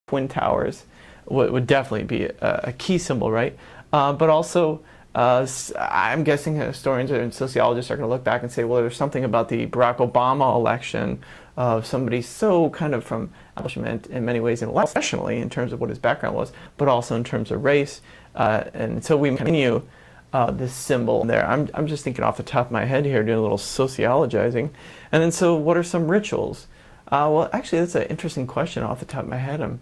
Twin Towers would definitely be a key symbol, right? But also, I'm guessing historians and sociologists are going to look back and say, well, there's something about the Barack Obama election of somebody so kind of from establishment in many ways, and especially in terms of what his background was, but also in terms of race. And so we continue this symbol there. I'm just thinking off the top of my head here, doing a little sociologizing. And then so what are some rituals? Well, actually, that's an interesting question off the top of my head. I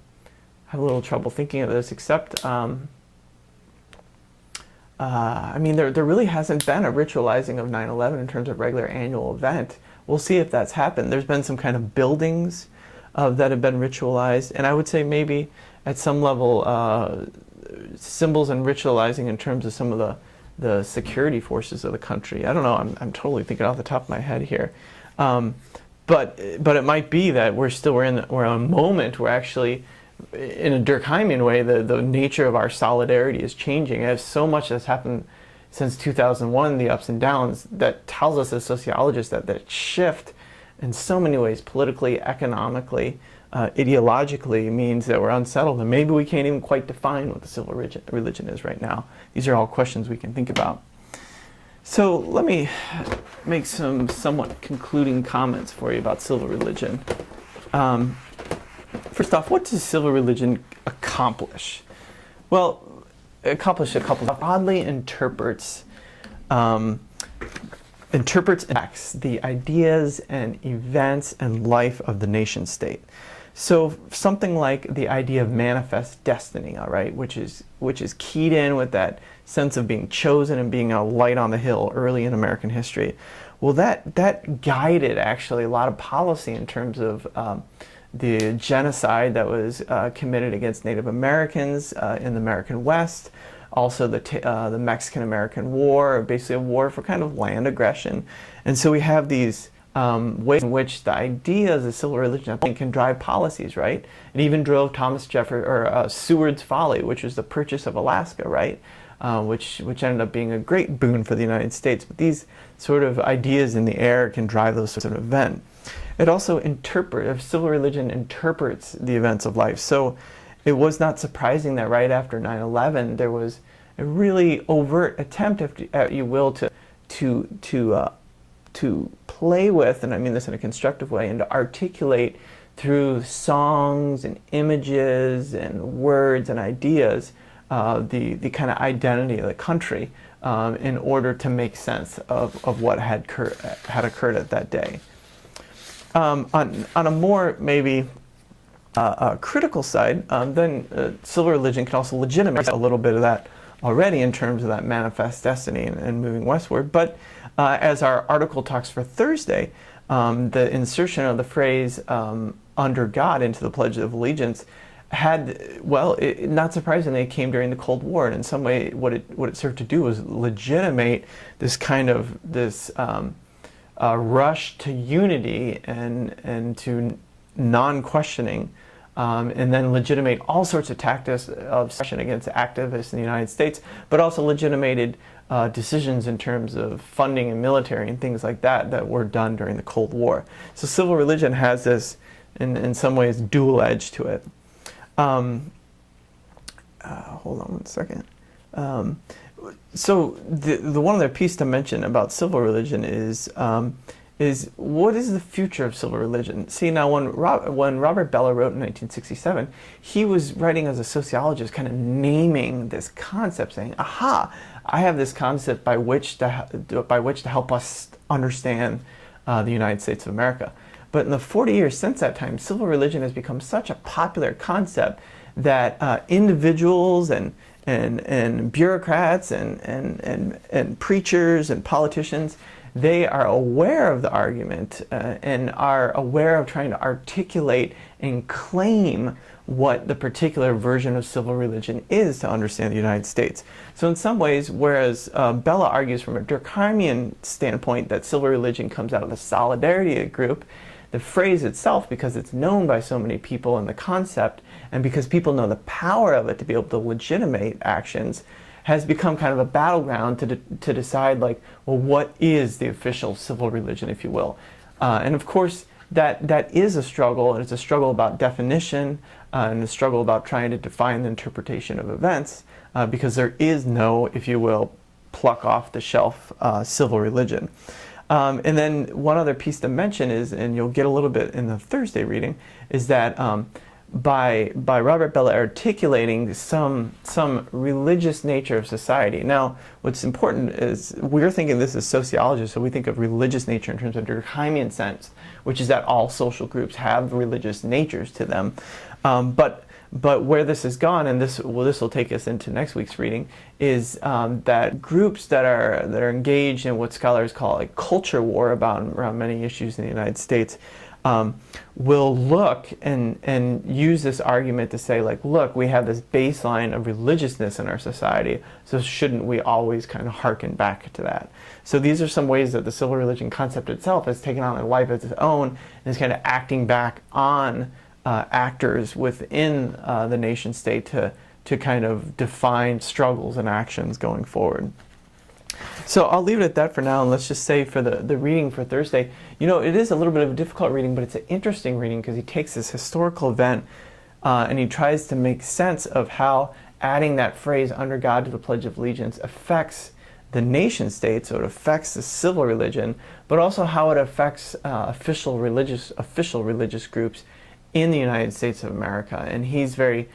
have a little trouble thinking of this, except I mean, there really hasn't been a ritualizing of 9/11 in terms of regular annual event. We'll see if that's happened. There's been some kind of buildings that have been ritualized, and I would say maybe at some level symbols and ritualizing in terms of some of the security forces of the country. I don't know. I'm totally thinking off the top of my head here, but it might be that we're in a moment where actually, in a Durkheimian way, the nature of our solidarity is changing. As so much has happened since 2001, the ups and downs, that tells us as sociologists that shift in so many ways, politically, economically, ideologically, means that we're unsettled, and maybe we can't even quite define what the civil religion is right now. These are all questions we can think about. So let me make some somewhat concluding comments for you about civil religion. First off, what does civil religion accomplish? Well, accomplish a couple of broadly interprets and acts the ideas and events and life of the nation state. So something like the idea of manifest destiny, all right, which is keyed in with that sense of being chosen and being a light on the hill early in American history. Well, that guided actually a lot of policy in terms of the genocide that was committed against Native Americans in the American West, also the Mexican-American War, basically a war for kind of land aggression. And so we have these ways in which the ideas of civil religion, I think, can drive policies, right? It even drove Seward's Folly, which was the purchase of Alaska, right? Which ended up being a great boon for the United States. But these sort of ideas in the air can drive those sorts of events. It also civil religion interprets the events of life. So it was not surprising that right after 9/11 there was a really overt attempt, if you will, to play with, and I mean this in a constructive way, and to articulate through songs and images and words and ideas the kind of identity of the country in order to make sense of what had occurred at that day. On a more maybe critical side, then civil religion can also legitimate a little bit of that already in terms of that manifest destiny and moving westward. But as our article talks for Thursday, the insertion of the phrase under God into the Pledge of Allegiance not surprisingly, it came during the Cold War, and in some way what it served to do was legitimate this kind of rush to unity and to non-questioning, and then legitimate all sorts of tactics of suppression against activists in the United States, but also legitimated decisions in terms of funding and military and things like that were done during the Cold War. So civil religion has this, in some ways, dual edge to it. Hold on one second. So the one other piece to mention about civil religion is what is the future of civil religion? See, now when Robert Bellah wrote in 1967, he was writing as a sociologist, kind of naming this concept, saying, "Aha, I have this concept by which to help us understand the United States of America." But in the 40 years since that time, civil religion has become such a popular concept that individuals and bureaucrats and preachers and politicians, they are aware of the argument and are aware of trying to articulate and claim what the particular version of civil religion is to understand the United States. So in some ways, whereas Bellah argues from a Durkheimian standpoint that civil religion comes out of the solidarity group, the phrase itself, because it's known by so many people in the concept, and because people know the power of it to be able to legitimate actions, has become kind of a battleground to decide, like, well, what is the official civil religion, if you will. And of course, that is a struggle, and it's a struggle about definition, and a struggle about trying to define the interpretation of events, because there is no, if you will, pluck off the shelf civil religion. And then one other piece to mention is, and you'll get a little bit in the Thursday reading, is that by Robert Bellah articulating some religious nature of society. Now, what's important is we're thinking this is sociologists, so we think of religious nature in terms of Durkheimian sense, which is that all social groups have religious natures to them. But where this has gone, and this will take us into next week's reading, is that groups that are engaged in what scholars call a culture war around many issues in the United States will look and use this argument to say, like, look, we have this baseline of religiousness in our society, so shouldn't we always kind of hearken back to that? So these are some ways that the civil religion concept itself has taken on a life of its own and is kind of acting back on actors within the nation state to kind of define struggles and actions going forward. So I'll leave it at that for now, and let's just say for the reading for Thursday, it is a little bit of a difficult reading, but it's an interesting reading because he takes this historical event and he tries to make sense of how adding that phrase "under God" to the Pledge of Allegiance affects the nation state, so it affects the civil religion, but also how it affects official religious groups in the United States of America. And he's very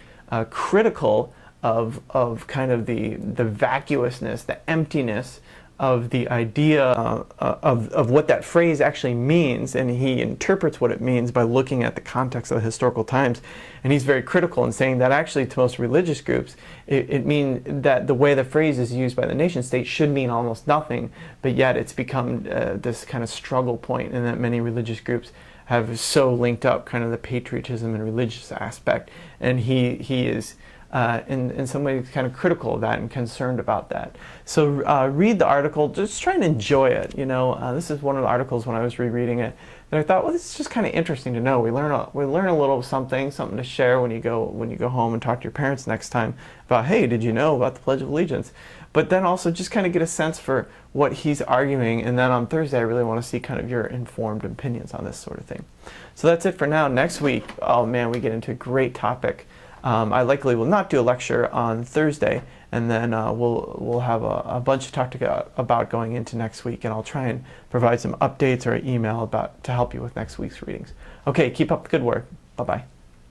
critical of kind of the vacuousness, the emptiness of the idea of what that phrase actually means, and he interprets what it means by looking at the context of the historical times. And he's very critical in saying that actually to most religious groups it means that the way the phrase is used by the nation state should mean almost nothing, but yet it's become this kind of struggle point, and that many religious groups have so linked up kind of the patriotism and religious aspect, and he is in some ways kind of critical of that and concerned about that. So read the article, just try and enjoy it. This is one of the articles when I was rereading it that I thought, well, this is just kind of interesting to know. We learn a little something to share when you go home and talk to your parents next time about, hey, did you know about the Pledge of Allegiance? But then also just kind of get a sense for what he's arguing, and then on Thursday I really want to see kind of your informed opinions on this sort of thing. So that's it for now. Next week, oh man, we get into a great topic. I likely will not do a lecture on Thursday, and then we'll have a bunch to talk about going into next week, and I'll try and provide some updates or email to help you with next week's readings. Okay, keep up the good work. Bye-bye.